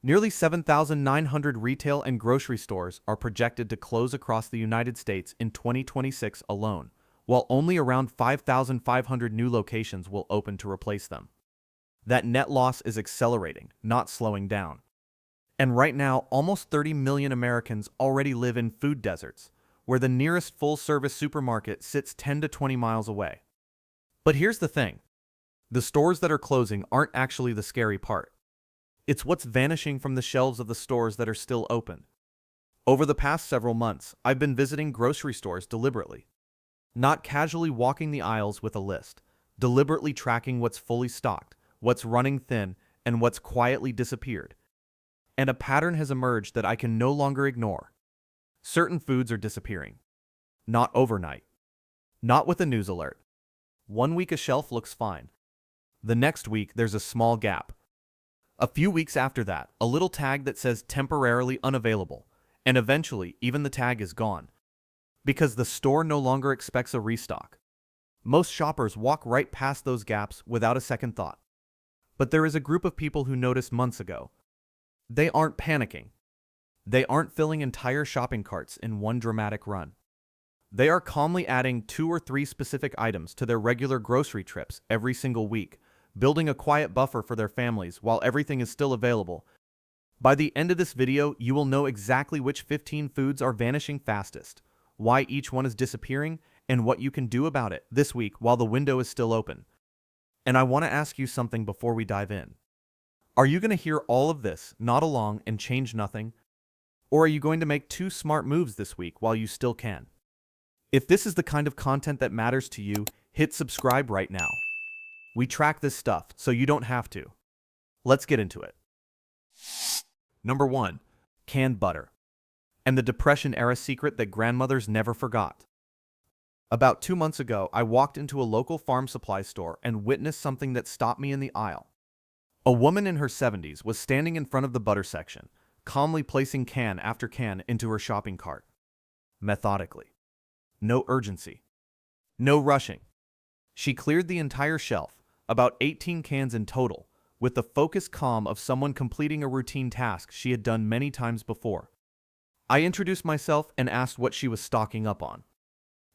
Nearly 7,900 retail and grocery stores are projected to close across the United States in 2026 alone, while only around 5,500 new locations will open to replace them. That net loss is accelerating, not slowing down. And right now, almost 30 million Americans already live in food deserts, where the nearest full-service supermarket sits 10 to 20 miles away. But here's the thing. The stores that are closing aren't actually the scary part. It's what's vanishing from the shelves of the stores that are still open. Over the past several months, I've been visiting grocery stores deliberately. Not casually walking the aisles with a list, deliberately tracking what's fully stocked, what's running thin, and what's quietly disappeared. And a pattern has emerged that I can no longer ignore. Certain foods are disappearing. Not overnight. Not with a news alert. 1 week a shelf looks fine. The next week there's a small gap. A few weeks after that, a little tag that says temporarily unavailable, and eventually even the tag is gone. Because the store no longer expects a restock. Most shoppers walk right past those gaps without a second thought. But there is a group of people who noticed months ago. They aren't panicking. They aren't filling entire shopping carts in one dramatic run. They are calmly adding 2 or 3 specific items to their regular grocery trips every single week, building a quiet buffer for their families while everything is still available. By the end of this video, you will know exactly which 15 foods are vanishing fastest, why each one is disappearing, and what you can do about it this week while the window is still open. And I want to ask you something before we dive in. Are you going to hear all of this, nod along, and change nothing? Or are you going to make 2 smart moves this week while you still can? If this is the kind of content that matters to you, hit subscribe right now. We track this stuff, so you don't have to. Let's get into it. Number 1. Canned butter. And the Depression-era secret that grandmothers never forgot. About 2 months ago, I walked into a local farm supply store and witnessed something that stopped me in the aisle. A woman in her 70s was standing in front of the butter section, calmly placing can after can into her shopping cart. Methodically. No urgency. No rushing. She cleared the entire shelf, about 18 cans in total, with the focused calm of someone completing a routine task she had done many times before. I introduced myself and asked what she was stocking up on.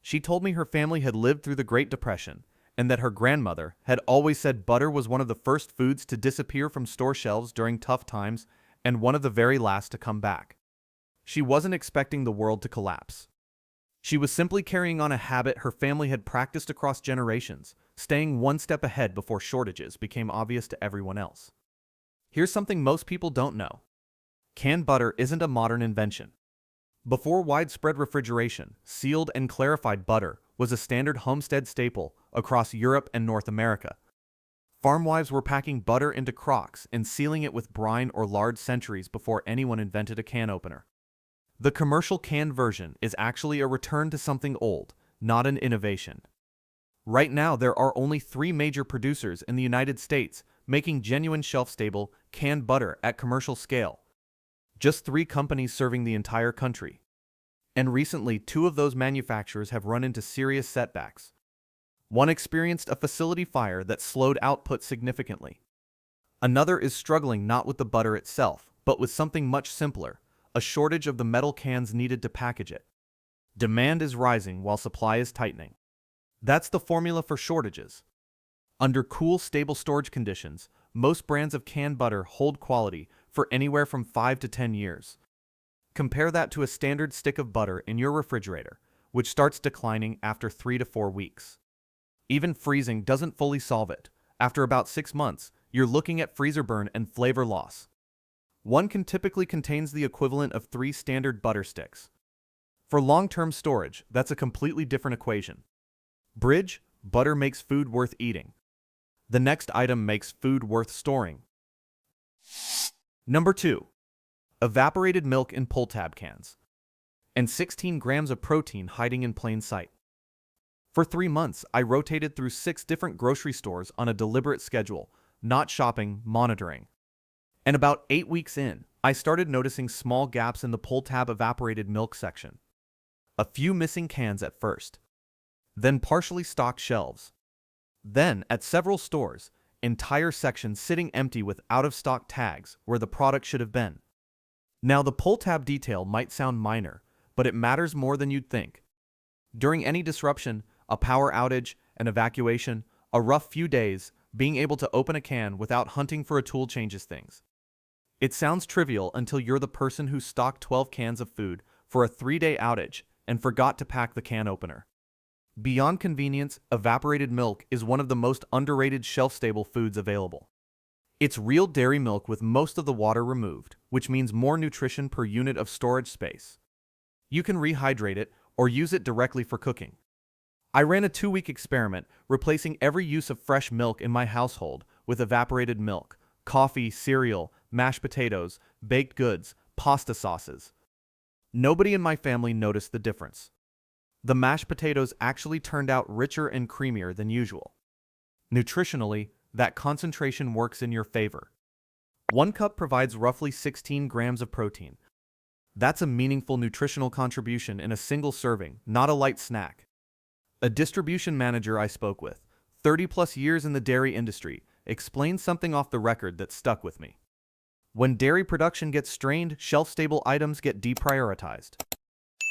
She told me her family had lived through the Great Depression, and that her grandmother had always said butter was one of the first foods to disappear from store shelves during tough times and one of the very last to come back. She wasn't expecting the world to collapse. She was simply carrying on a habit her family had practiced across generations, staying one step ahead before shortages became obvious to everyone else. Here's something most people don't know. Canned butter isn't a modern invention. Before widespread refrigeration, sealed and clarified butter was a standard homestead staple across Europe and North America. Farm wives were packing butter into crocks and sealing it with brine or lard centuries before anyone invented a can opener. The commercial canned version is actually a return to something old, not an innovation. Right now, there are only 3 major producers in the United States making genuine shelf-stable canned butter at commercial scale. Just 3 companies serving the entire country. And recently, 2 of those manufacturers have run into serious setbacks. One experienced a facility fire that slowed output significantly. Another is struggling not with the butter itself, but with something much simpler, a shortage of the metal cans needed to package it. Demand is rising while supply is tightening. That's the formula for shortages. Under cool, stable storage conditions, most brands of canned butter hold quality for anywhere from 5 to 10 years. Compare that to a standard stick of butter in your refrigerator, which starts declining after 3 to 4 weeks. Even freezing doesn't fully solve it. After about 6 months, you're looking at freezer burn and flavor loss. One can typically contains the equivalent of 3 standard butter sticks. For long-term storage, that's a completely different equation. Bridge, butter makes food worth eating. The next item makes food worth storing. Number 2. Evaporated milk in pull-tab cans. And 16 grams of protein hiding in plain sight. For 3 months, I rotated through 6 different grocery stores on a deliberate schedule, not shopping, monitoring. And about 8 weeks in, I started noticing small gaps in the pull-tab evaporated milk section. A few missing cans at first. Then partially stocked shelves. Then, at several stores, entire sections sitting empty with out-of-stock tags where the product should have been. Now, the pull tab detail might sound minor, but it matters more than you'd think. During any disruption, a power outage, an evacuation, a rough few days, being able to open a can without hunting for a tool changes things. It sounds trivial until you're the person who stocked 12 cans of food for a 3-day outage and forgot to pack the can opener. Beyond convenience, evaporated milk is one of the most underrated shelf-stable foods available. It's real dairy milk with most of the water removed, which means more nutrition per unit of storage space. You can rehydrate it or use it directly for cooking. I ran a 2-week experiment replacing every use of fresh milk in my household with evaporated milk, coffee, cereal, mashed potatoes, baked goods, pasta sauces. Nobody in my family noticed the difference. The mashed potatoes actually turned out richer and creamier than usual. Nutritionally, that concentration works in your favor. 1 cup provides roughly 16 grams of protein. That's a meaningful nutritional contribution in a single serving, not a light snack. A distribution manager I spoke with, 30+ years in the dairy industry, explained something off the record that stuck with me. When dairy production gets strained, shelf-stable items get deprioritized.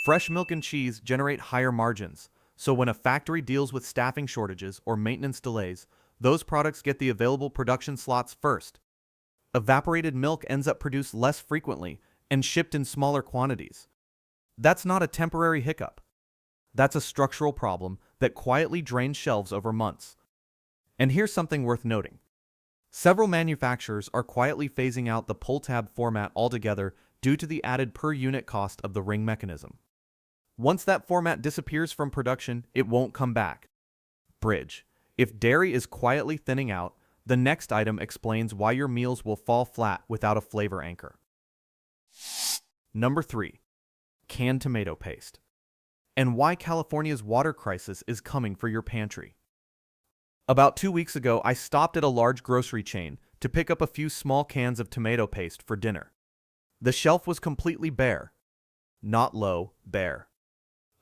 Fresh milk and cheese generate higher margins, so when a factory deals with staffing shortages or maintenance delays, those products get the available production slots first. Evaporated milk ends up produced less frequently and shipped in smaller quantities. That's not a temporary hiccup. That's a structural problem that quietly drains shelves over months. And here's something worth noting. Several manufacturers are quietly phasing out the pull tab format altogether due to the added per-unit cost of the ring mechanism. Once that format disappears from production, it won't come back. Bridge. If dairy is quietly thinning out, the next item explains why your meals will fall flat without a flavor anchor. Number 3. Canned tomato paste. And why California's water crisis is coming for your pantry. About 2 weeks ago, I stopped at a large grocery chain to pick up a few small cans of tomato paste for dinner. The shelf was completely bare. Not low, bare.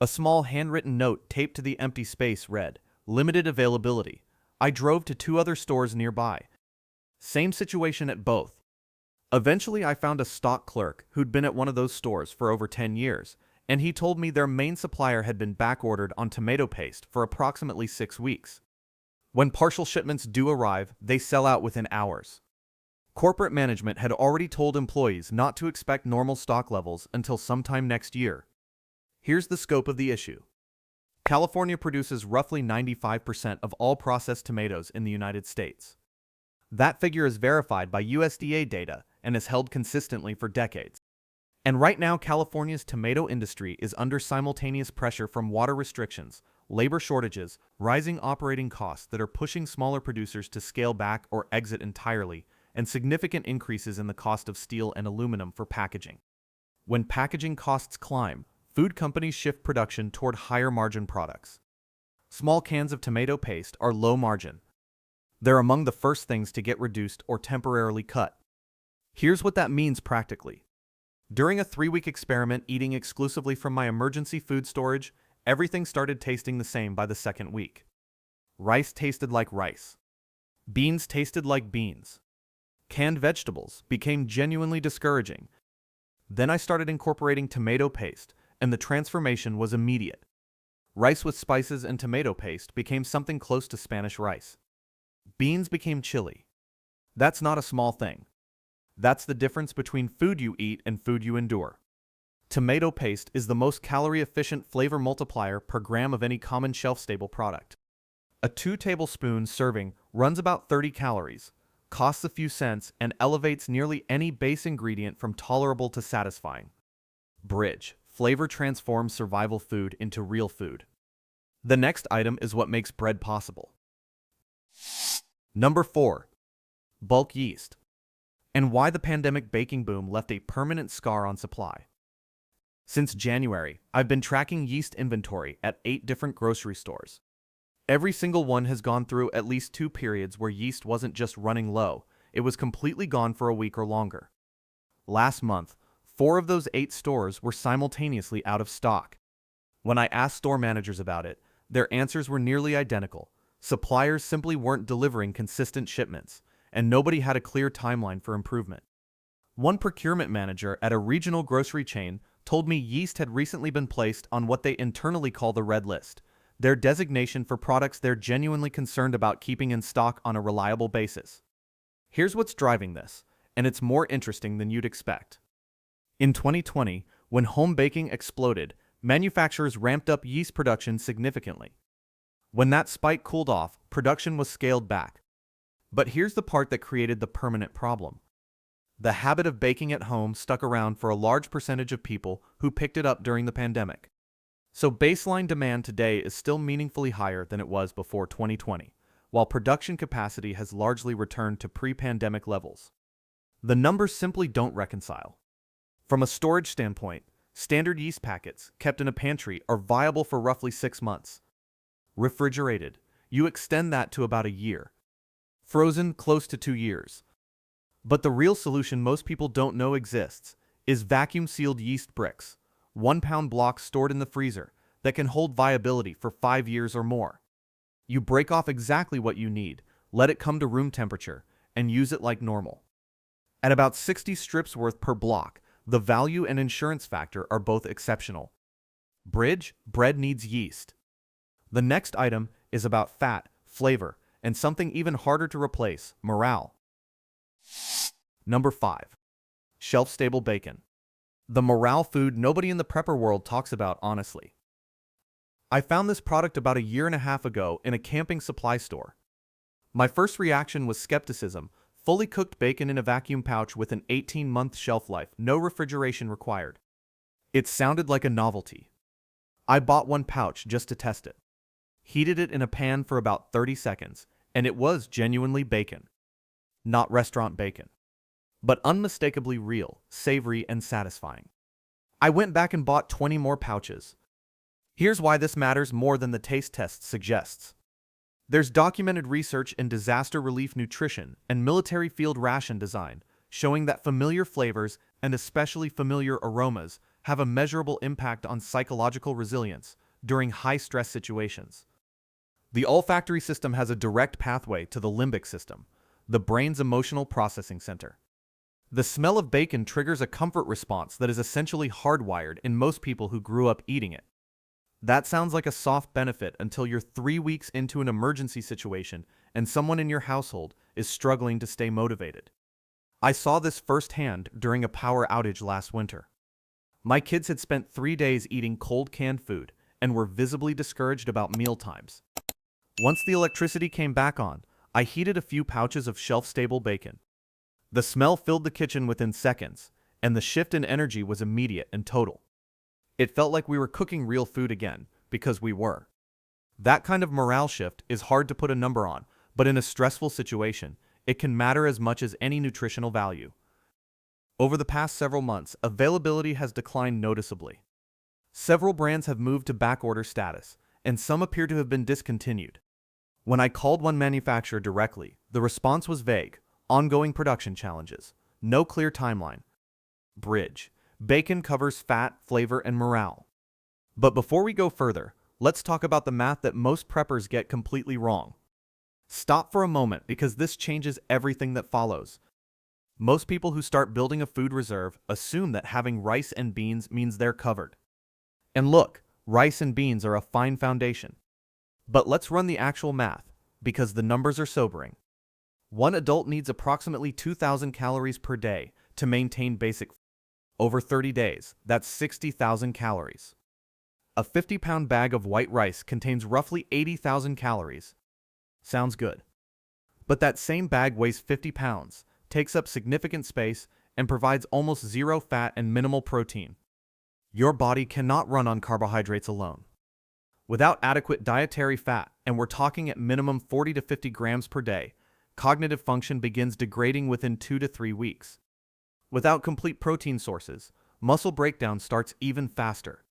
A small handwritten note taped to the empty space read, "Limited availability." I drove to 2 other stores nearby. Same situation at both. Eventually, I found a stock clerk who'd been at one of those stores for over 10 years, and he told me their main supplier had been backordered on tomato paste for approximately 6 weeks. When partial shipments do arrive, they sell out within hours. Corporate management had already told employees not to expect normal stock levels until sometime next year. Here's the scope of the issue. California produces roughly 95% of all processed tomatoes in the United States. That figure is verified by USDA data and has held consistently for decades. And right now, California's tomato industry is under simultaneous pressure from water restrictions, labor shortages, rising operating costs that are pushing smaller producers to scale back or exit entirely, and significant increases in the cost of steel and aluminum for packaging. When packaging costs climb, food companies shift production toward higher margin products. Small cans of tomato paste are low margin. They're among the first things to get reduced or temporarily cut. Here's what that means practically. During a 3-week experiment eating exclusively from my emergency food storage, everything started tasting the same by the 2nd week. Rice tasted like rice. Beans tasted like beans. Canned vegetables became genuinely discouraging. Then I started incorporating tomato paste, and the transformation was immediate. Rice with spices and tomato paste became something close to Spanish rice. Beans became chili. That's not a small thing. That's the difference between food you eat and food you endure. Tomato paste is the most calorie-efficient flavor multiplier per gram of any common shelf-stable product. A 2 tablespoon serving runs about 30 calories, costs a few cents, and elevates nearly any base ingredient from tolerable to satisfying. Bridge. Flavor transforms survival food into real food. The next item is what makes bread possible. Number 4. Bulk yeast. And why the pandemic baking boom left a permanent scar on supply. Since January, I've been tracking yeast inventory at 8 different grocery stores. Every single one has gone through at least 2 periods where yeast wasn't just running low, it was completely gone for a week or longer. Last month, 4 of those 8 stores were simultaneously out of stock. When I asked store managers about it, their answers were nearly identical. Suppliers simply weren't delivering consistent shipments, and nobody had a clear timeline for improvement. One procurement manager at a regional grocery chain told me yeast had recently been placed on what they internally call the red list, their designation for products they're genuinely concerned about keeping in stock on a reliable basis. Here's what's driving this, and it's more interesting than you'd expect. In 2020, when home baking exploded, manufacturers ramped up yeast production significantly. When that spike cooled off, production was scaled back. But here's the part that created the permanent problem. The habit of baking at home stuck around for a large percentage of people who picked it up during the pandemic. So baseline demand today is still meaningfully higher than it was before 2020, while production capacity has largely returned to pre-pandemic levels. The numbers simply don't reconcile. From a storage standpoint, standard yeast packets kept in a pantry are viable for roughly 6 months. Refrigerated, you extend that to about a year. Frozen, close to 2 years. But the real solution most people don't know exists is vacuum-sealed yeast bricks, 1-pound blocks stored in the freezer that can hold viability for 5 years or more. You break off exactly what you need, let it come to room temperature, and use it like normal. At about 60 strips worth per block, the value and insurance factor are both exceptional. Bridge, bread needs yeast. The next item is about fat, flavor, and something even harder to replace, morale. Number 5. Shelf-stable bacon. The morale food nobody in the prepper world talks about honestly. I found this product about a year and a half ago in a camping supply store. My first reaction was skepticism. Fully cooked bacon in a vacuum pouch with an 18-month shelf life, no refrigeration required. It sounded like a novelty. I bought one pouch just to test it. Heated it in a pan for about 30 seconds, and it was genuinely bacon. Not restaurant bacon, but unmistakably real, savory, and satisfying. I went back and bought 20 more pouches. Here's why this matters more than the taste test suggests. There's documented research in disaster relief nutrition and military field ration design showing that familiar flavors and especially familiar aromas have a measurable impact on psychological resilience during high-stress situations. The olfactory system has a direct pathway to the limbic system, the brain's emotional processing center. The smell of bacon triggers a comfort response that is essentially hardwired in most people who grew up eating it. That sounds like a soft benefit until you're 3 weeks into an emergency situation and someone in your household is struggling to stay motivated. I saw this firsthand during a power outage last winter. My kids had spent 3 days eating cold canned food and were visibly discouraged about meal times. Once the electricity came back on, I heated a few pouches of shelf-stable bacon. The smell filled the kitchen within seconds, and the shift in energy was immediate and total. It felt like we were cooking real food again, because we were. That kind of morale shift is hard to put a number on, but in a stressful situation, it can matter as much as any nutritional value. Over the past several months, availability has declined noticeably. Several brands have moved to backorder status, and some appear to have been discontinued. When I called one manufacturer directly, the response was vague, ongoing production challenges, no clear timeline. Bridge. Bacon covers fat, flavor, and morale. But before we go further, let's talk about the math that most preppers get completely wrong. Stop for a moment because this changes everything that follows. Most people who start building a food reserve assume that having rice and beans means they're covered. And look, rice and beans are a fine foundation. But let's run the actual math, because the numbers are sobering. One adult needs approximately 2,000 calories per day to maintain basic food. Over 30 days, that's 60,000 calories. A 50-pound bag of white rice contains roughly 80,000 calories. Sounds good. But that same bag weighs 50 pounds, takes up significant space, and provides almost zero fat and minimal protein. Your body cannot run on carbohydrates alone. Without adequate dietary fat, and we're talking at minimum 40 to 50 grams per day, cognitive function begins degrading within 2 to 3 weeks. Without complete protein sources, muscle breakdown starts even faster.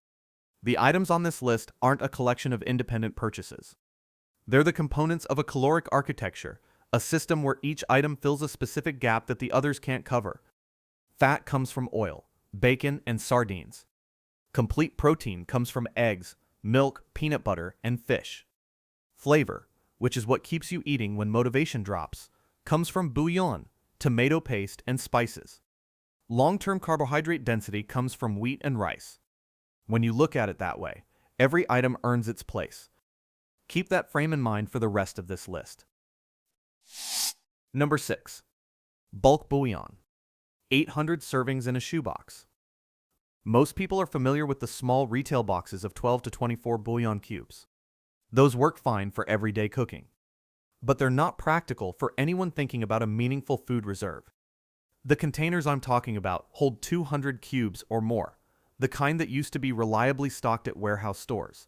The items on this list aren't a collection of independent purchases. They're the components of a caloric architecture, a system where each item fills a specific gap that the others can't cover. Fat comes from oil, bacon, and sardines. Complete protein comes from eggs, milk, peanut butter, and fish. Flavor. which is what keeps you eating when motivation drops, comes from bullion, tomato paste, and spices. Long-term carbohydrate density comes from wheat and rice. When you look at it that way, every item earns its place. Keep that frame in mind for the rest of this list. Number 6. Bulk bouillon. 800 servings in a shoebox. Most people are familiar with the small retail boxes of 12 to 24 bouillon cubes. Those work fine for everyday cooking. But they're not practical for anyone thinking about a meaningful food reserve. The containers I'm talking about hold 200 cubes or more, the kind that used to be reliably stocked at warehouse stores.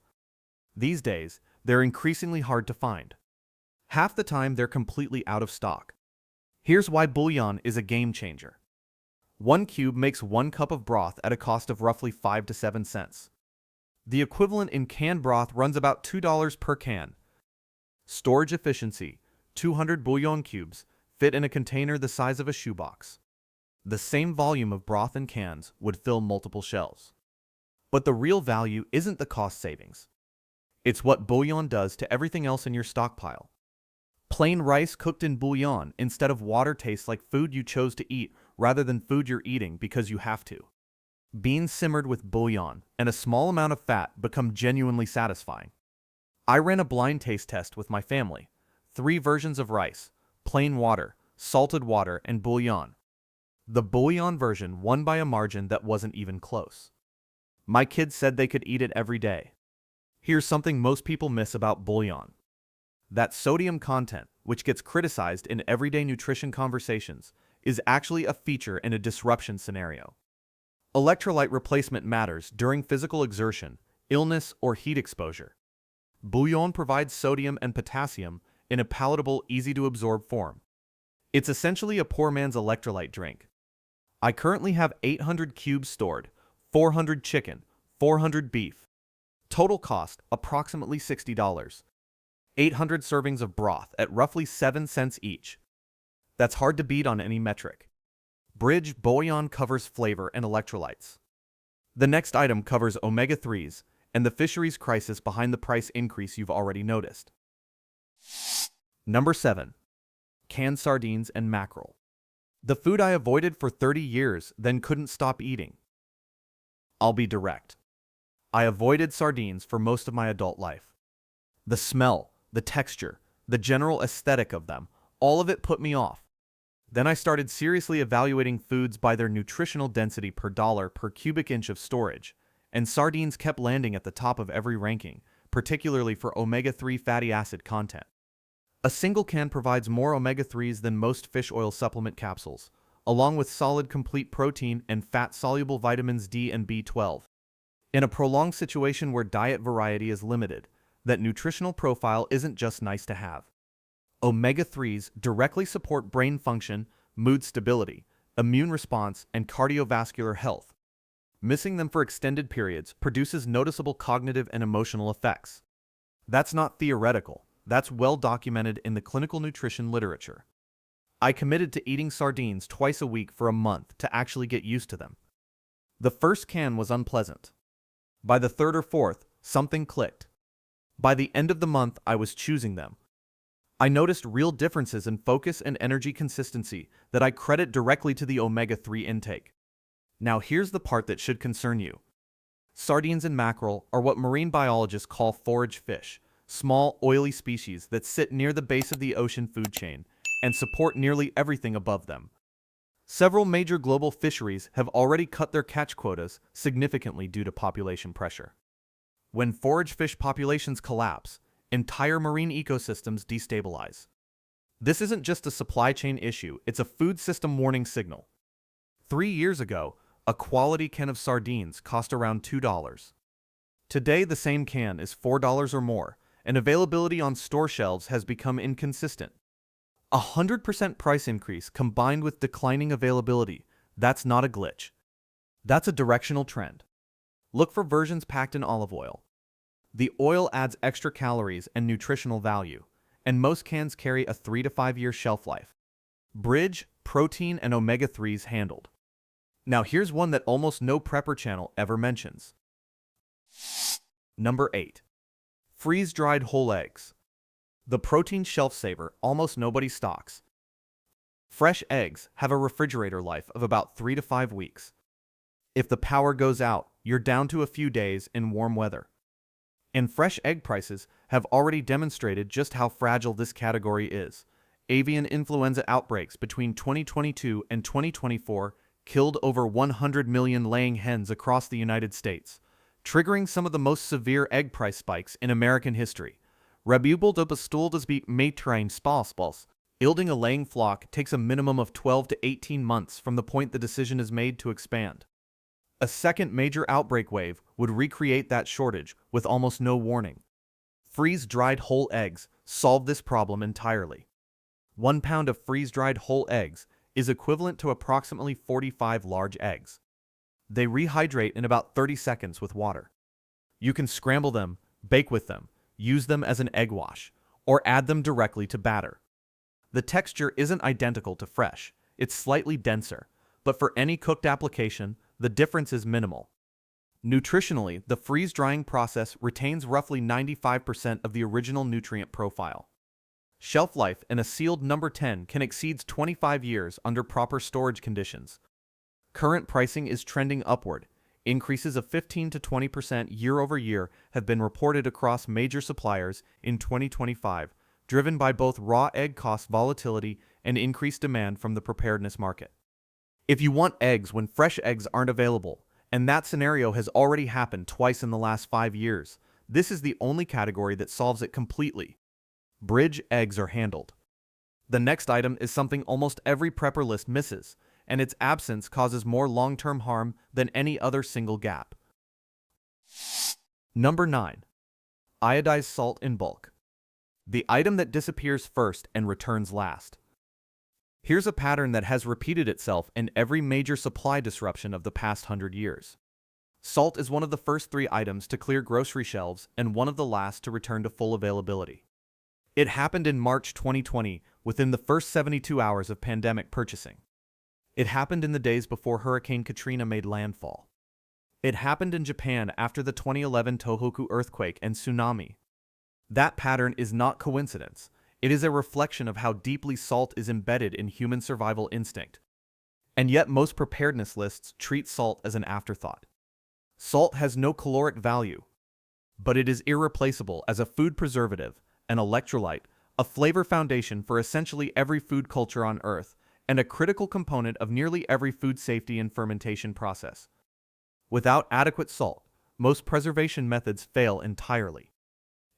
These days, they're increasingly hard to find. Half the time, they're completely out of stock. Here's why bouillon is a game changer. 1 cube makes 1 cup of broth at a cost of roughly 5 to 7 cents. The equivalent in canned broth runs about $2 per can. Storage efficiency: 200 bouillon cubes fit in a container the size of a shoebox. The same volume of broth in cans would fill multiple shelves. But the real value isn't the cost savings. It's what bouillon does to everything else in your stockpile. Plain rice cooked in bouillon instead of water tastes like food you chose to eat rather than food you're eating because you have to. Beans simmered with bouillon and a small amount of fat become genuinely satisfying. I ran a blind taste test with my family. 3 versions of rice, plain water, salted water, and bouillon. The bouillon version won by a margin that wasn't even close. My kids said they could eat it every day. Here's something most people miss about bouillon. That sodium content, which gets criticized in everyday nutrition conversations, is actually a feature in a disruption scenario. Electrolyte replacement matters during physical exertion, illness, or heat exposure. Bouillon provides sodium and potassium in a palatable, easy-to-absorb form. It's essentially a poor man's electrolyte drink. I currently have 800 cubes stored, 400 chicken, 400 beef. Total cost, approximately $60. 800 servings of broth at roughly 7 cents each. That's hard to beat on any metric. Bridge bouillon covers flavor and electrolytes. The next item covers omega-3s and the fisheries crisis behind the price increase you've already noticed. Number 7. Canned sardines and mackerel. The food I avoided for 30 years, then couldn't stop eating. I'll be direct. I avoided sardines for most of my adult life. The smell, the texture, the general aesthetic of them, all of it put me off. Then I started seriously evaluating foods by their nutritional density per dollar per cubic inch of storage, and sardines kept landing at the top of every ranking, particularly for omega-3 fatty acid content. A single can provides more omega-3s than most fish oil supplement capsules, along with solid complete protein and fat-soluble vitamins D and B12. In a prolonged situation where diet variety is limited, that nutritional profile isn't just nice to have. Omega-3s directly support brain function, mood stability, immune response, and cardiovascular health. Missing them for extended periods produces noticeable cognitive and emotional effects. That's not theoretical. That's well documented in the clinical nutrition literature. I committed to eating sardines twice a week for a month to actually get used to them. The first can was unpleasant. By the third or fourth, something clicked. By the end of the month, I was choosing them. I noticed real differences in focus and energy consistency that I credit directly to the omega-3 intake. Now here's the part that should concern you. Sardines and mackerel are what marine biologists call forage fish, small, oily species that sit near the base of the ocean food chain and support nearly everything above them. Several major global fisheries have already cut their catch quotas significantly due to population pressure. When forage fish populations collapse, entire marine ecosystems destabilize. This isn't just a supply chain issue, it's a food system warning signal. 3 years ago, a quality can of sardines cost around $2. Today, the same can is $4 or more, and availability on store shelves has become inconsistent. 100% price increase combined with declining availability, that's not a glitch. That's a directional trend. Look for versions packed in olive oil. The oil adds extra calories and nutritional value, and most cans carry a 3 to 5 year shelf life. Bridge, protein, and omega-3s handled. Now here's one that almost no prepper channel ever mentions. Number 8. Freeze-dried whole eggs. The protein shelf saver almost nobody stocks. Fresh eggs have a refrigerator life of about 3 to 5 weeks. If the power goes out, you're down to a few days in warm weather. And fresh egg prices have already demonstrated just how fragile this category is. Avian influenza outbreaks between 2022 and 2024 killed over 100 million laying hens across the United States, triggering some of the most severe egg price spikes in American history. Rebubel de bestuldes be matrain spalspals. Yielding a laying flock takes a minimum of 12 to 18 months from the point the decision is made to expand. A second major outbreak wave would recreate that shortage with almost no warning. Freeze-dried whole eggs solve this problem entirely. 1 pound of freeze-dried whole eggs is equivalent to approximately 45 large eggs. They rehydrate in about 30 seconds with water. You can scramble them, bake with them, use them as an egg wash, or add them directly to batter. The texture isn't identical to fresh, it's slightly denser, but for any cooked application, the difference is minimal. Nutritionally, the freeze-drying process retains roughly 95% of the original nutrient profile. Shelf life in a sealed number 10 can exceed 25 years under proper storage conditions. Current pricing is trending upward. Increases of 15 to 20% year over year have been reported across major suppliers in 2025, driven by both raw egg cost volatility and increased demand from the preparedness market. If you want eggs when fresh eggs aren't available, and that scenario has already happened twice in the last 5 years, this is the only category that solves it completely. Bridge eggs are handled. The next item is something almost every prepper list misses, and its absence causes more long-term harm than any other single gap. Number 9. Iodized salt in bulk. The item that disappears first and returns last. Here's a pattern that has repeated itself in every major supply disruption of the past 100 years. Salt is one of the first 3 items to clear grocery shelves and one of the last to return to full availability. It happened in March 2020, within the first 72 hours of pandemic purchasing. It happened in the days before Hurricane Katrina made landfall. It happened in Japan after the 2011 Tohoku earthquake and tsunami. That pattern is not coincidence. It is a reflection of how deeply salt is embedded in human survival instinct. And yet most preparedness lists treat salt as an afterthought. Salt has no caloric value, but it is irreplaceable as a food preservative, an electrolyte, a flavor foundation for essentially every food culture on Earth, and a critical component of nearly every food safety and fermentation process. Without adequate salt, most preservation methods fail entirely.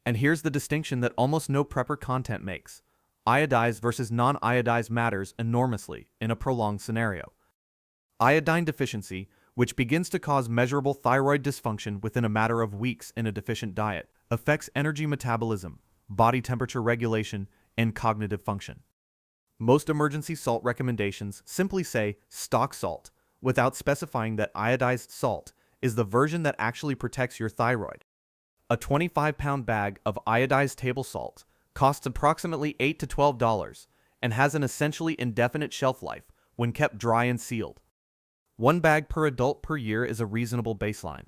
And here's the distinction that almost no prepper content makes. Iodized versus non-iodized matters enormously in a prolonged scenario. Iodine deficiency, which begins to cause measurable thyroid dysfunction within a matter of weeks in a deficient diet, affects energy metabolism, body temperature regulation, and cognitive function. Most emergency salt recommendations simply say stock salt, without specifying that iodized salt is the version that actually protects your thyroid. A 25-pound bag of iodized table salt costs approximately $8 to $12 and has an essentially indefinite shelf life when kept dry and sealed. 1 bag per adult per year is a reasonable baseline.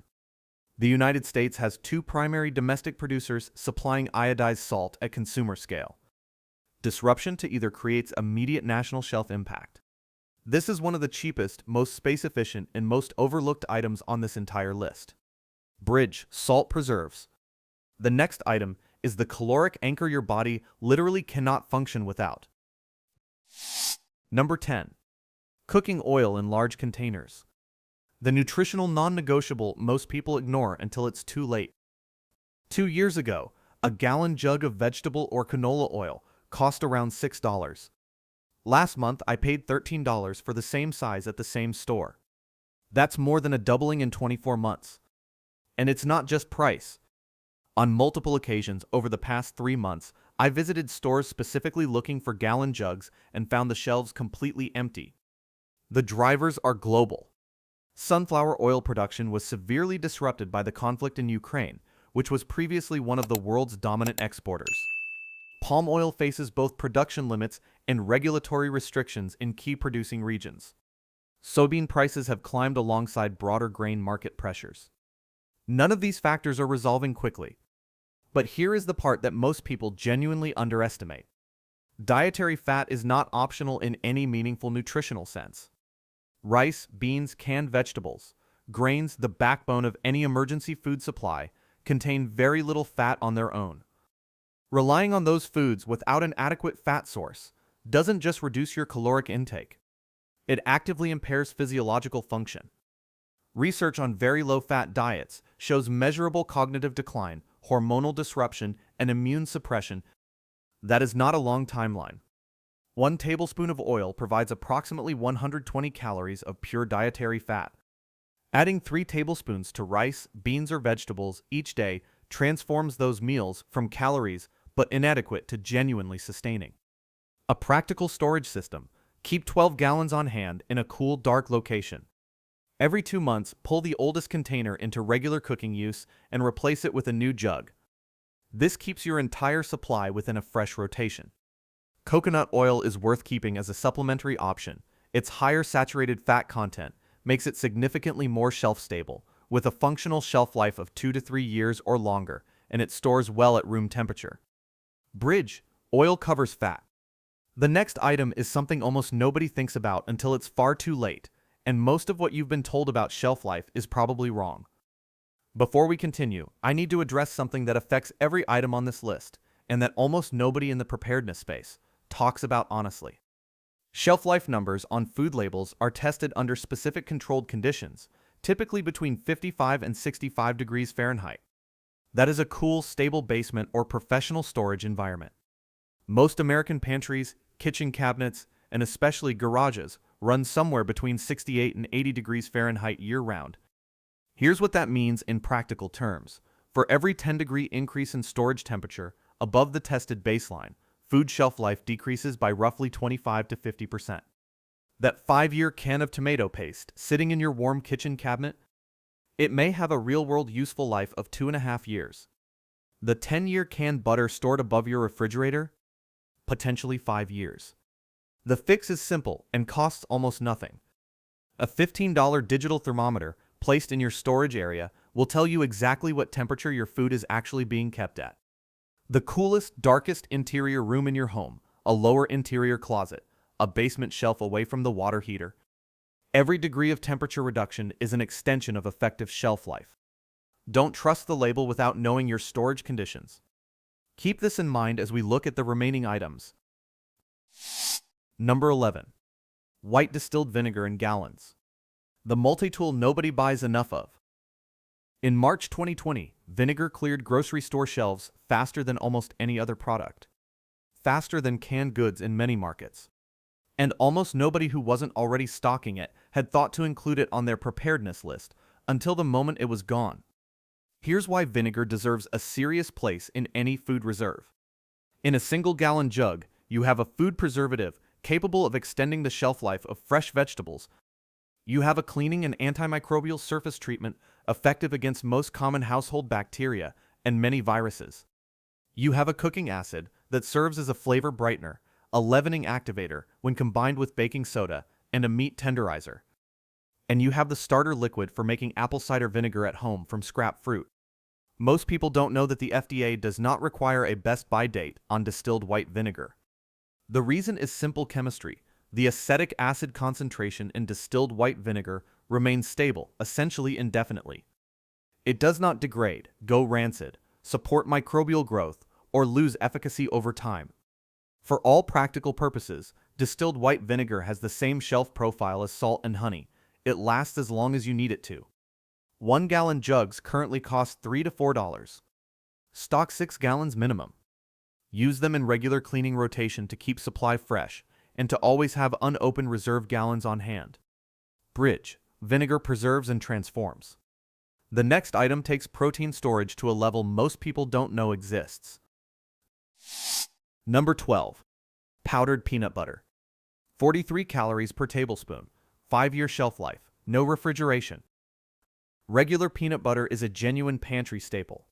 The United States has 2 primary domestic producers supplying iodized salt at consumer scale. Disruption to either creates immediate national shelf impact. This is one of the cheapest, most space-efficient, and most overlooked items on this entire list. Bridge salt preserves. The next item is the caloric anchor your body literally cannot function without. Number 10. Cooking oil in large containers. The nutritional non-negotiable most people ignore until it's too late. 2 years ago, a gallon jug of vegetable or canola oil cost around $6. Last month, I paid $13 for the same size at the same store. That's more than a doubling in 24 months. And it's not just price. On multiple occasions over the past 3 months, I visited stores specifically looking for gallon jugs and found the shelves completely empty. The drivers are global. Sunflower oil production was severely disrupted by the conflict in Ukraine, which was previously one of the world's dominant exporters. Palm oil faces both production limits and regulatory restrictions in key producing regions. Soybean prices have climbed alongside broader grain market pressures. None of these factors are resolving quickly. But here is the part that most people genuinely underestimate. Dietary fat is not optional in any meaningful nutritional sense. Rice, beans, canned vegetables, grains, the backbone of any emergency food supply, contain very little fat on their own. Relying on those foods without an adequate fat source doesn't just reduce your caloric intake. It actively impairs physiological function. Research on very low-fat diets shows measurable cognitive decline, hormonal disruption, and immune suppression. That is not a long timeline. 1 tablespoon of oil provides approximately 120 calories of pure dietary fat. Adding 3 tablespoons to rice, beans, or vegetables each day transforms those meals from calories but inadequate to genuinely sustaining. A practical storage system. Keep 12 gallons on hand in a cool, dark location. Every 2 months, pull the oldest container into regular cooking use and replace it with a new jug. This keeps your entire supply within a fresh rotation. Coconut oil is worth keeping as a supplementary option. Its higher saturated fat content makes it significantly more shelf-stable, with a functional shelf life of 2 to 3 years or longer, and it stores well at room temperature. Bridge. Oil covers fat. The next item is something almost nobody thinks about until it's far too late, and most of what you've been told about shelf life is probably wrong. Before we continue, I need to address something that affects every item on this list, and that almost nobody in the preparedness space talks about honestly. Shelf life numbers on food labels are tested under specific controlled conditions, typically between 55 and 65 degrees Fahrenheit. That is a cool, stable basement or professional storage environment. Most American pantries, kitchen cabinets, and especially garages run somewhere between 68 and 80 degrees Fahrenheit year-round. Here's what that means in practical terms. For every 10-degree increase in storage temperature above the tested baseline, food shelf life decreases by roughly 25 to 50%. That 5-year can of tomato paste sitting in your warm kitchen cabinet, it may have a real-world useful life of 2.5 years. The 10-year canned butter stored above your refrigerator, potentially 5 years. The fix is simple and costs almost nothing. A $15 digital thermometer placed in your storage area will tell you exactly what temperature your food is actually being kept at. The coolest, darkest interior room in your home, a lower interior closet, a basement shelf away from the water heater. Every degree of temperature reduction is an extension of effective shelf life. Don't trust the label without knowing your storage conditions. Keep this in mind as we look at the remaining items. Number 11. White distilled vinegar in gallons. The multi-tool nobody buys enough of. In March 2020, vinegar cleared grocery store shelves faster than almost any other product. Faster than canned goods in many markets. And almost nobody who wasn't already stocking it had thought to include it on their preparedness list until the moment it was gone. Here's why vinegar deserves a serious place in any food reserve. In a single-gallon jug, you have a food preservative capable of extending the shelf life of fresh vegetables. You have a cleaning and antimicrobial surface treatment effective against most common household bacteria and many viruses. You have a cooking acid that serves as a flavor brightener, a leavening activator when combined with baking soda, and a meat tenderizer. And you have the starter liquid for making apple cider vinegar at home from scrap fruit. Most people don't know that the FDA does not require a best-by date on distilled white vinegar. The reason is simple chemistry. The acetic acid concentration in distilled white vinegar remains stable, essentially indefinitely. It does not degrade, go rancid, support microbial growth, or lose efficacy over time. For all practical purposes, distilled white vinegar has the same shelf profile as salt and honey. It lasts as long as you need it to. 1-gallon jugs currently cost $3 to $4. Stock 6 gallons minimum. Use them in regular cleaning rotation to keep supply fresh and to always have unopened reserve gallons on hand. Bridge. Vinegar preserves and transforms. The next item takes protein storage to a level most people don't know exists. Number 12. Powdered peanut butter. 43 calories per tablespoon. 5-year shelf life. No refrigeration. Regular peanut butter is a genuine pantry staple.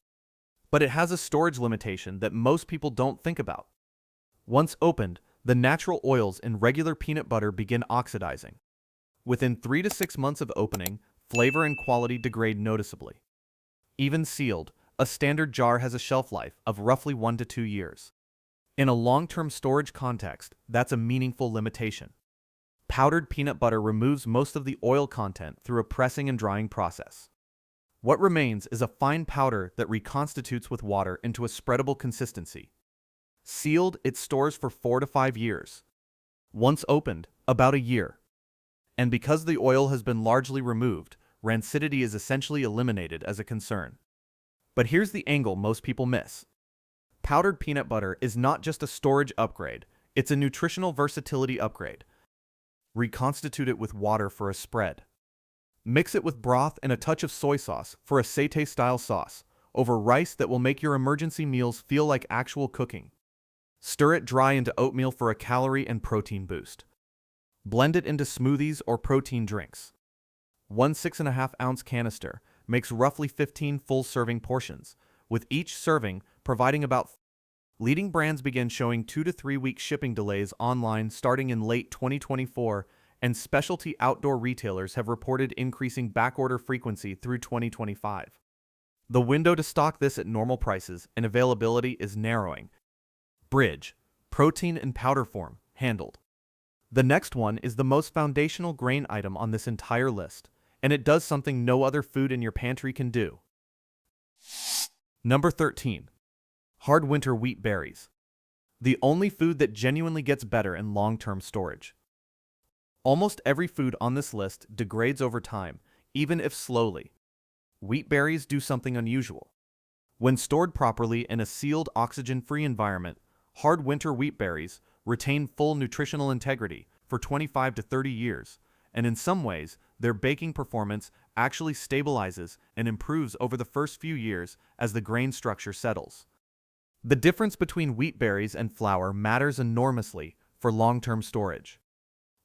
But it has a storage limitation that most people don't think about. Once opened, the natural oils in regular peanut butter begin oxidizing. Within 3 to 6 months of opening, flavor and quality degrade noticeably. Even sealed, a standard jar has a shelf life of roughly 1 to 2 years. In a long-term storage context, that's a meaningful limitation. Powdered peanut butter removes most of the oil content through a pressing and drying process. What remains is a fine powder that reconstitutes with water into a spreadable consistency. Sealed, it stores for 4 to 5 years. Once opened, about a year. And because the oil has been largely removed, rancidity is essentially eliminated as a concern. But here's the angle most people miss. Powdered peanut butter is not just a storage upgrade, it's a nutritional versatility upgrade. Reconstitute it with water for a spread. Mix it with broth and a touch of soy sauce for a satay-style sauce, over rice that will make your emergency meals feel like actual cooking. Stir it dry into oatmeal for a calorie and protein boost. Blend it into smoothies or protein drinks. One 6.5-ounce canister makes roughly 15 full-serving portions, with each serving providing about. Leading brands began showing 2 to 3 week shipping delays online starting in late 2024, and specialty outdoor retailers have reported increasing backorder frequency through 2025. The window to stock this at normal prices and availability is narrowing. Bridge, protein in powder form, handled. The next one is the most foundational grain item on this entire list, and it does something no other food in your pantry can do. Number 13. Hard winter wheat berries. The only food that genuinely gets better in long-term storage. Almost every food on this list degrades over time, even if slowly. Wheat berries do something unusual. When stored properly in a sealed, oxygen-free environment, hard winter wheat berries retain full nutritional integrity for 25 to 30 years, and in some ways, their baking performance actually stabilizes and improves over the first few years as the grain structure settles. The difference between wheat berries and flour matters enormously for long-term storage.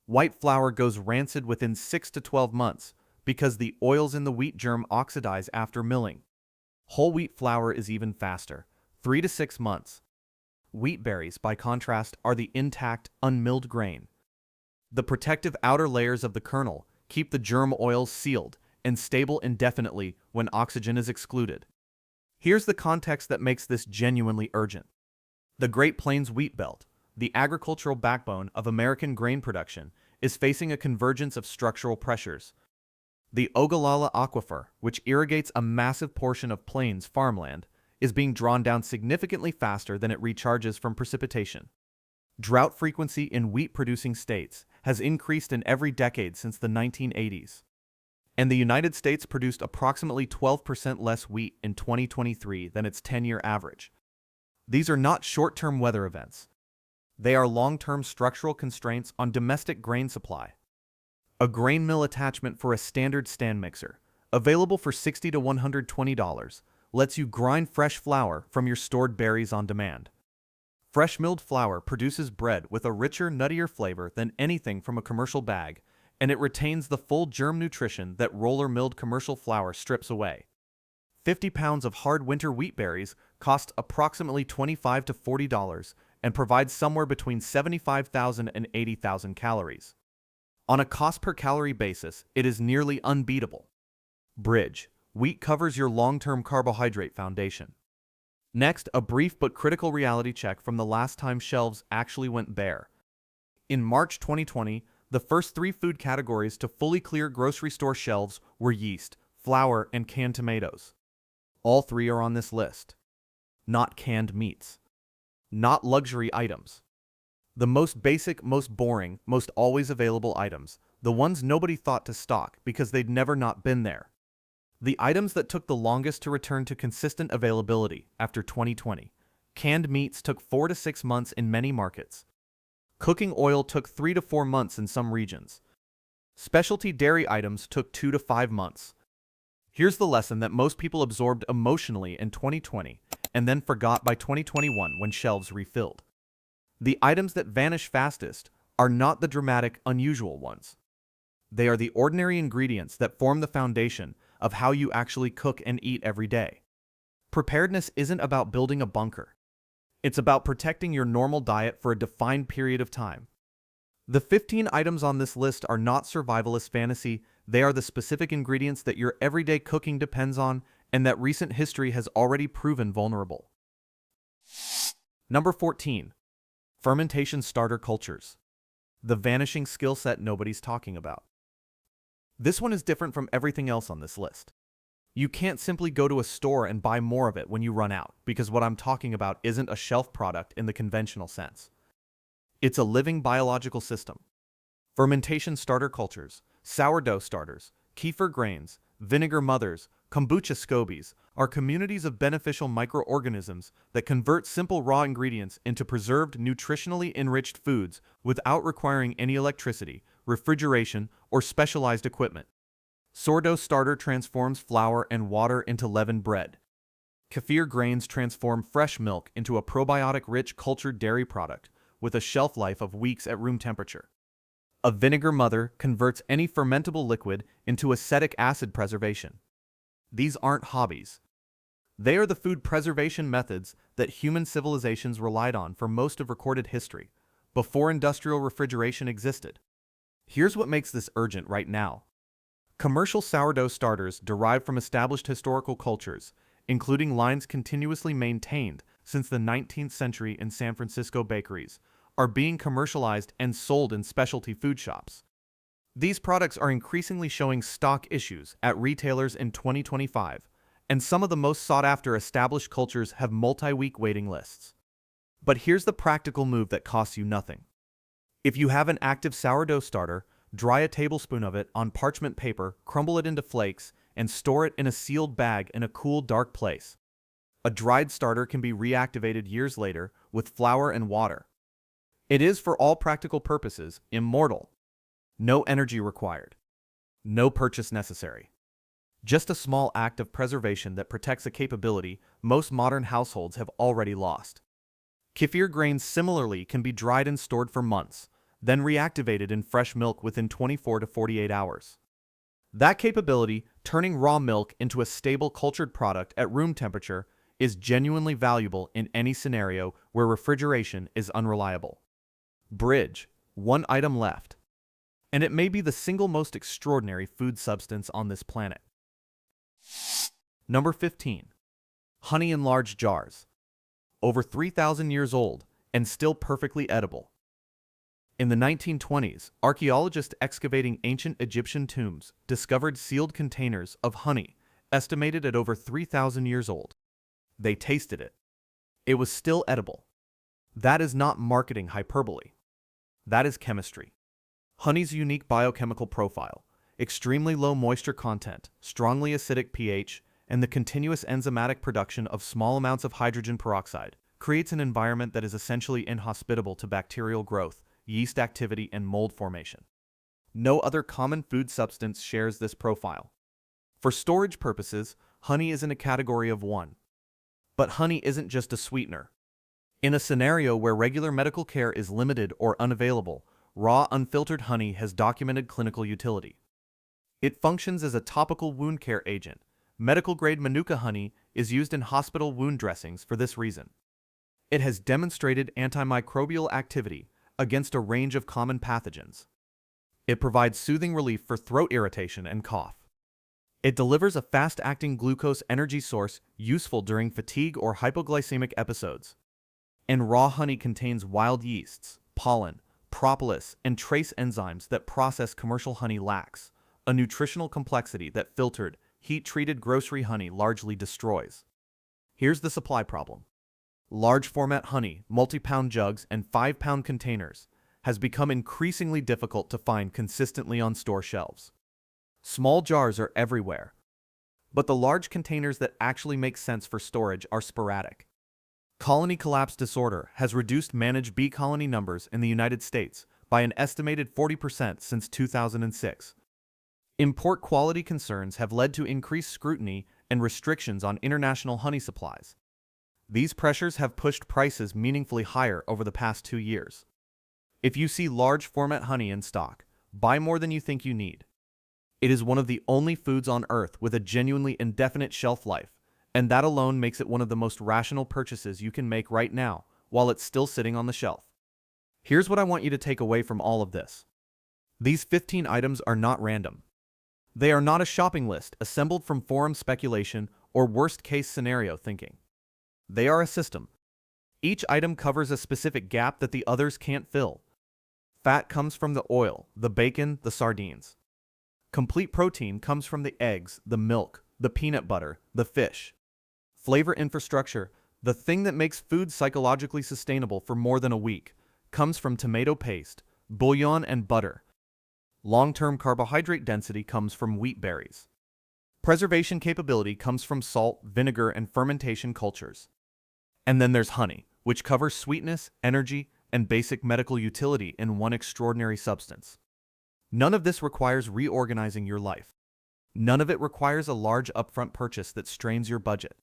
White flour goes rancid within 6 to 12 months because the oils in the wheat germ oxidize after milling. Whole wheat flour is even faster, 3 to 6 months. Wheat berries, by contrast, are the intact, unmilled grain. The protective outer layers of the kernel keep the germ oils sealed and stable indefinitely when oxygen is excluded. Here's the context that makes this genuinely urgent. The Great Plains wheat belt, the agricultural backbone of American grain production, is facing a convergence of structural pressures. The Ogallala Aquifer, which irrigates a massive portion of plains farmland, is being drawn down significantly faster than it recharges from precipitation. Drought frequency in wheat-producing states has increased in every decade since the 1980s. And the United States produced approximately 12% less wheat in 2023 than its 10-year average. These are not short-term weather events. They are long-term structural constraints on domestic grain supply. A grain mill attachment for a standard stand mixer, available for $60 to $120, lets you grind fresh flour from your stored berries on demand. Fresh milled flour produces bread with a richer, nuttier flavor than anything from a commercial bag, and it retains the full germ nutrition that roller-milled commercial flour strips away. 50 pounds of hard winter wheat berries cost approximately $25 to $40 and provide somewhere between 75,000 and 80,000 calories. On a cost per calorie basis, it is nearly unbeatable. Bridge. Wheat covers your long-term carbohydrate foundation. Next, a brief but critical reality check from the last time shelves actually went bare. In March 2020, the first 3 food categories to fully clear grocery store shelves were yeast, flour, and canned tomatoes. All 3 are on this list. Not canned meats. Not luxury items. The most basic, most boring, most always available items, the ones nobody thought to stock because they'd never not been there. The items that took the longest to return to consistent availability after 2020. Canned meats took 4 to 6 months in many markets. Cooking oil took 3 to 4 months in some regions. Specialty dairy items took 2 to 5 months. Here's the lesson that most people absorbed emotionally in 2020 and then forgot by 2021 when shelves refilled. The items that vanish fastest are not the dramatic, unusual ones. They are the ordinary ingredients that form the foundation of how you actually cook and eat every day. Preparedness isn't about building a bunker. It's about protecting your normal diet for a defined period of time. The 15 items on this list are not survivalist fantasy, they are the specific ingredients that your everyday cooking depends on, and that recent history has already proven vulnerable. Number 14. Fermentation starter cultures. The vanishing skill set nobody's talking about. This one is different from everything else on this list. You can't simply go to a store and buy more of it when you run out, because what I'm talking about isn't a shelf product in the conventional sense. It's a living biological system. Fermentation starter cultures, sourdough starters, kefir grains, vinegar mothers, kombucha scobies are communities of beneficial microorganisms that convert simple raw ingredients into preserved, nutritionally enriched foods without requiring any electricity, refrigeration, or specialized equipment. Sourdough starter transforms flour and water into leavened bread. Kefir grains transform fresh milk into a probiotic-rich cultured dairy product with a shelf life of weeks at room temperature. A vinegar mother converts any fermentable liquid into acetic acid preservation. These aren't hobbies. They are the food preservation methods that human civilizations relied on for most of recorded history, before industrial refrigeration existed. Here's what makes this urgent right now. Commercial sourdough starters derived from established historical cultures, including lines continuously maintained since the 19th century in San Francisco bakeries, are being commercialized and sold in specialty food shops. These products are increasingly showing stock issues at retailers in 2025, and some of the most sought-after established cultures have multi-week waiting lists. But here's the practical move that costs you nothing. If you have an active sourdough starter, dry a tablespoon of it on parchment paper, crumble it into flakes, and store it in a sealed bag in a cool, dark place. A dried starter can be reactivated years later with flour and water. It is, for all practical purposes, immortal. No energy required. No purchase necessary. Just a small act of preservation that protects a capability most modern households have already lost. Kefir grains similarly can be dried and stored for months, then reactivated in fresh milk within 24 to 48 hours. That capability, turning raw milk into a stable cultured product at room temperature, is genuinely valuable in any scenario where refrigeration is unreliable. Bridge, one item left. And it may be the single most extraordinary food substance on this planet. Number 15. Honey in large jars. Over 3,000 years old and still perfectly edible. In the 1920s, archaeologists excavating ancient Egyptian tombs discovered sealed containers of honey, estimated at over 3,000 years old. They tasted it. It was still edible. That is not marketing hyperbole. That is chemistry. Honey's unique biochemical profile, extremely low moisture content, strongly acidic pH, and the continuous enzymatic production of small amounts of hydrogen peroxide creates an environment that is essentially inhospitable to bacterial growth, yeast activity, and mold formation. No other common food substance shares this profile. For storage purposes, honey is in a category of one. But honey isn't just a sweetener. In a scenario where regular medical care is limited or unavailable, raw, unfiltered honey has documented clinical utility. It functions as a topical wound care agent. Medical-grade Manuka honey is used in hospital wound dressings for this reason. It has demonstrated antimicrobial activity against a range of common pathogens. It provides soothing relief for throat irritation and cough. It delivers a fast-acting glucose energy source useful during fatigue or hypoglycemic episodes. And raw honey contains wild yeasts, pollen, propolis, and trace enzymes that processed commercial honey lacks, a nutritional complexity that filtered, heat-treated grocery honey largely destroys. Here's the supply problem. Large format honey, multi-pound jugs, and 5-pound containers has become increasingly difficult to find consistently on store shelves. Small jars are everywhere, but the large containers that actually make sense for storage are sporadic. Colony collapse disorder has reduced managed bee colony numbers in the United States by an estimated 40% since 2006. Import quality concerns have led to increased scrutiny and restrictions on international honey supplies. These pressures have pushed prices meaningfully higher over the past 2 years. If you see large format honey in stock, buy more than you think you need. It is one of the only foods on Earth with a genuinely indefinite shelf life, and that alone makes it one of the most rational purchases you can make right now while it's still sitting on the shelf. Here's what I want you to take away from all of this. These 15 items are not random. They are not a shopping list assembled from forum speculation or worst-case scenario thinking. They are a system. Each item covers a specific gap that the others can't fill. Fat comes from the oil, the bacon, the sardines. Complete protein comes from the eggs, the milk, the peanut butter, the fish. Flavor infrastructure, the thing that makes food psychologically sustainable for more than a week, comes from tomato paste, bullion, and butter. Long-term carbohydrate density comes from wheat berries. Preservation capability comes from salt, vinegar, and fermentation cultures. And then there's honey, which covers sweetness, energy, and basic medical utility in one extraordinary substance. None of this requires reorganizing your life. None of it requires a large upfront purchase that strains your budget.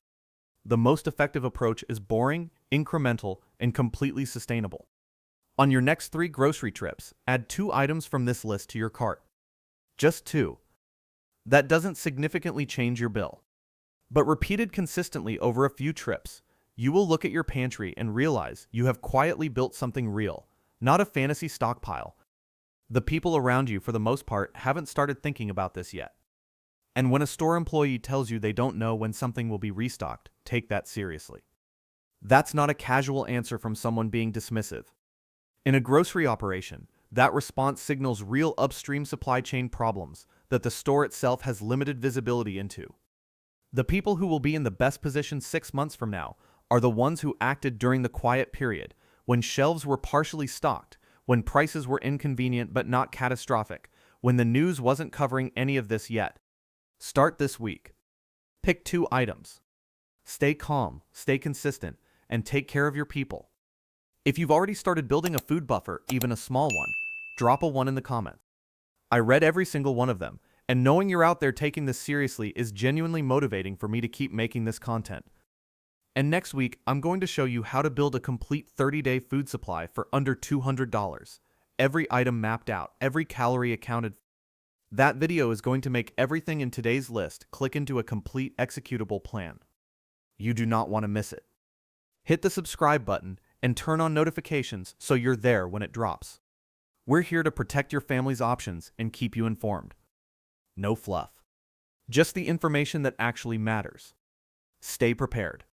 The most effective approach is boring, incremental, and completely sustainable. On your next 3 grocery trips, add 2 items from this list to your cart. Just 2. That doesn't significantly change your bill. But repeated consistently over a few trips, you will look at your pantry and realize you have quietly built something real, not a fantasy stockpile. The people around you, for the most part, haven't started thinking about this yet. And when a store employee tells you they don't know when something will be restocked, take that seriously. That's not a casual answer from someone being dismissive. In a grocery operation, that response signals real upstream supply chain problems that the store itself has limited visibility into. The people who will be in the best position 6 months from now are the ones who acted during the quiet period, when shelves were partially stocked, when prices were inconvenient but not catastrophic, when the news wasn't covering any of this yet. Start this week. Pick 2 items. Stay calm, stay consistent, and take care of your people. If you've already started building a food buffer, even a small one, drop a 1 in the comments. I read every single one of them, and knowing you're out there taking this seriously is genuinely motivating for me to keep making this content. And next week, I'm going to show you how to build a complete 30-day food supply for under $200. Every item mapped out, every calorie accounted for. That video is going to make everything in today's list click into a complete executable plan. You do not want to miss it. Hit the subscribe button and turn on notifications so you're there when it drops. We're here to protect your family's options and keep you informed. No fluff. Just the information that actually matters. Stay prepared.